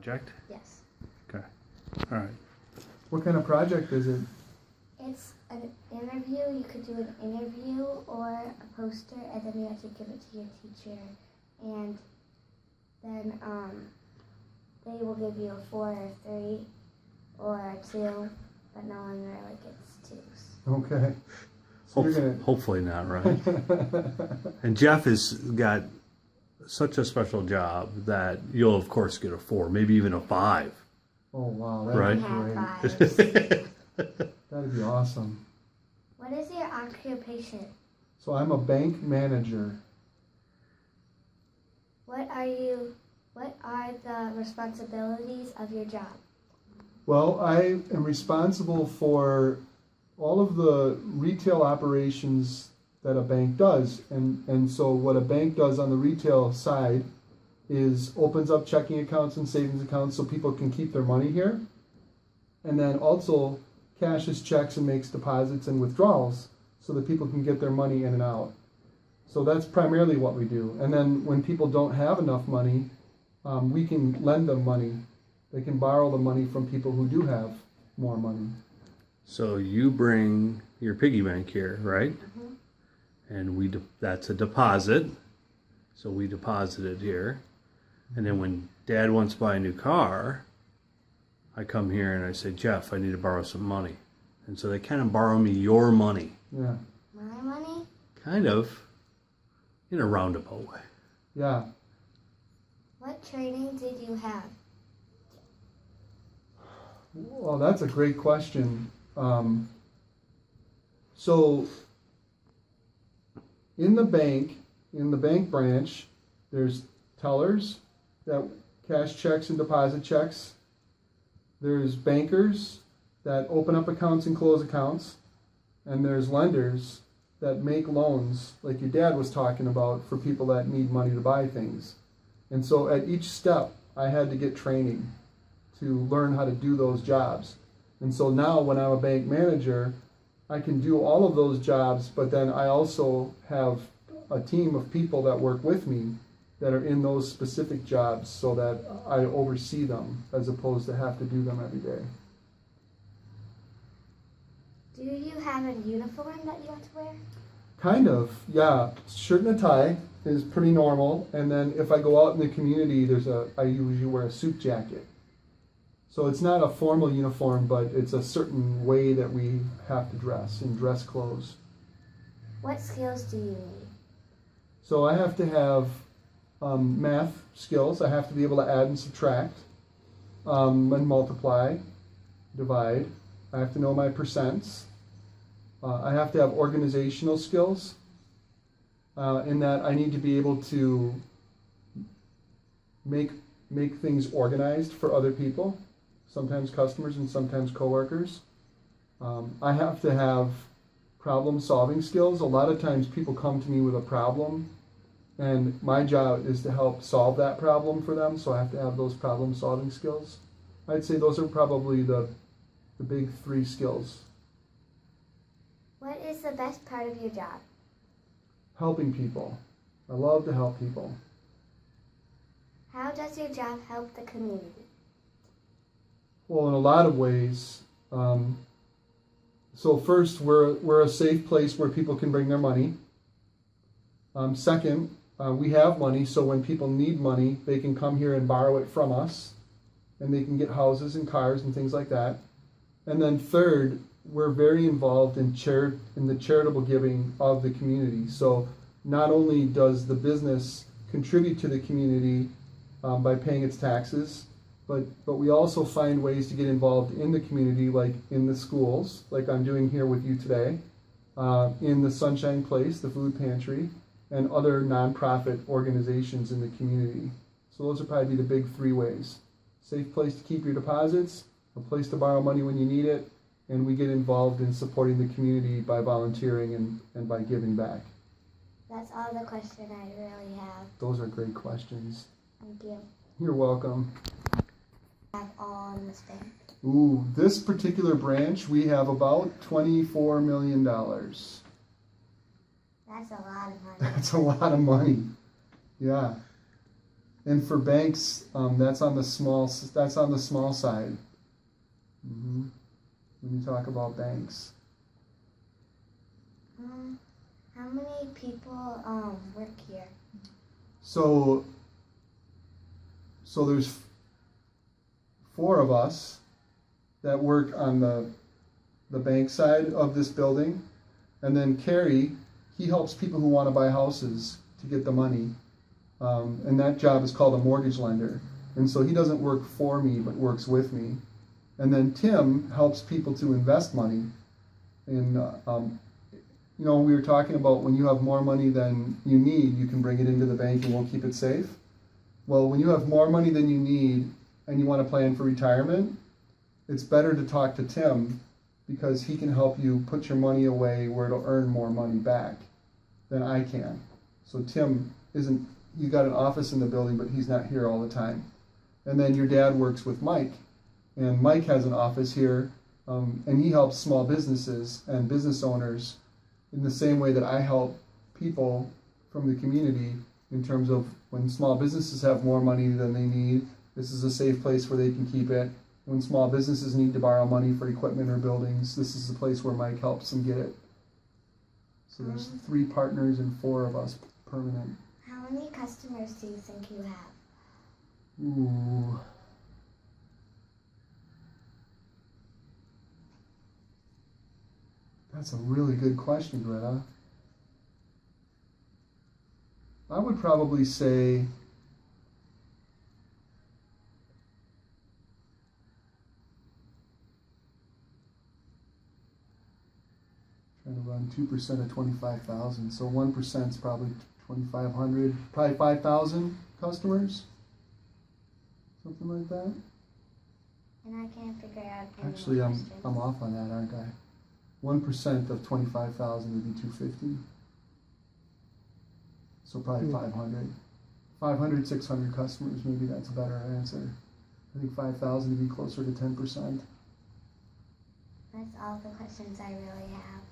project? Yes. Okay. All right. What kind of project is it? It's an interview. You could do an interview or a poster, and then you have to give it to your teacher, and then they will give you a 4 or 3 or a 2, but no one really gets 2s. Okay. So you're gonna... Hopefully not, right? And Jeff has got such a special job that you'll of course get a 4, maybe even a 5. Oh wow, that'd Right? be great. That'd be awesome. What is your occupation? So I'm a bank manager. What are the responsibilities of your job? Well, I am responsible for all of the retail operations that a bank does. And so what a bank does on the retail side is opens up checking accounts and savings accounts so people can keep their money here. And then also cashes checks and makes deposits and withdrawals so that people can get their money in and out. So that's primarily what we do. And then when people don't have enough money, we can lend them money. They can borrow the money from people who do have more money. So you bring your piggy bank here, right? Mm-hmm. And that's a deposit. So we deposit it here. And then when Dad wants to buy a new car, I come here and I say, Jeff, I need to borrow some money. And so they kind of borrow me your money. Yeah. My money? Kind of, in a roundabout way. Yeah. What training did you have? Well, that's a great question. So in the bank branch, there's tellers that cash checks and deposit checks. There's bankers that open up accounts and close accounts. And there's lenders that make loans, like your dad was talking about, for people that need money to buy things. And so at each step, I had to get training to learn how to do those jobs. And so now when I'm a bank manager, I can do all of those jobs, but then I also have a team of people that work with me that are in those specific jobs so that I oversee them as opposed to have to do them every day. Do you have a uniform that you have to wear? Kind of, yeah. Shirt and a tie is pretty normal. And then if I go out in the community, I usually wear a suit jacket. So it's not a formal uniform, but it's a certain way that we have to dress in dress clothes. What skills do you need? So I have to have math skills. I have to be able to add and subtract, and multiply, divide. I have to know my percents. I have to have organizational skills in that I need to be able to make things organized for other people, sometimes customers and sometimes coworkers. I have to have problem-solving skills. A lot of times people come to me with a problem, and my job is to help solve that problem for them, so I have to have those problem-solving skills. I'd say those are probably the big 3 skills. What is the best part of your job? Helping people. I love to help people. How does your job help the community? Well, in a lot of ways. So first, we're a safe place where people can bring their money. Second, we have money, so when people need money, they can come here and borrow it from us, and they can get houses and cars and things like that. And then third, we're very involved in the charitable giving of the community. So not only does the business contribute to the community by paying its taxes, but we also find ways to get involved in the community, like in the schools, like I'm doing here with you today, in the Sunshine Place, the food pantry, and other nonprofit organizations in the community. So those would probably be the big 3 ways. Safe place to keep your deposits, a place to borrow money when you need it, and we get involved in supporting the community by volunteering and by giving back. That's all the question I really have. Those are great questions. Thank you. You're welcome. I have all in this bank. Ooh, this particular branch, we have about $24 million. That's a lot of money. That's a lot of money. Yeah. And for banks, that's on the small side. When you talk about banks. How many people work here? So there's 4 of us that work on the bank side of this building, and then Kerry, he helps people who want to buy houses to get the money, and that job is called a mortgage lender, and so he doesn't work for me but works with me. And then Tim helps people to invest money, and we were talking about when you have more money than you need, you can bring it into the bank and we'll keep it safe. Well, when you have more money than you need and you want to plan for retirement, it's better to talk to Tim, because he can help you put your money away where it'll earn more money back than I can. So Tim you got an office in the building, but he's not here all the time. And then your dad works with Mike, and Mike has an office here, and he helps small businesses and business owners in the same way that I help people from the community, in terms of when small businesses have more money than they need, this is a safe place where they can keep it. When small businesses need to borrow money for equipment or buildings, this is the place where Mike helps them get it. So there's 3 partners and 4 of us permanent. How many customers do you think you have? Ooh. That's a really good question, Greta. I would probably say trying to run 2% of 25,000, so 1% is probably 2,500, probably 5,000 customers, something like that. And I can't figure out any Actually, more I'm questions. off on that, aren't I? 1% of 25,000 would be 250. So probably 500. 500, 600 customers, maybe that's a better answer. I think 5,000 would be closer to 10%. That's all the questions I really have.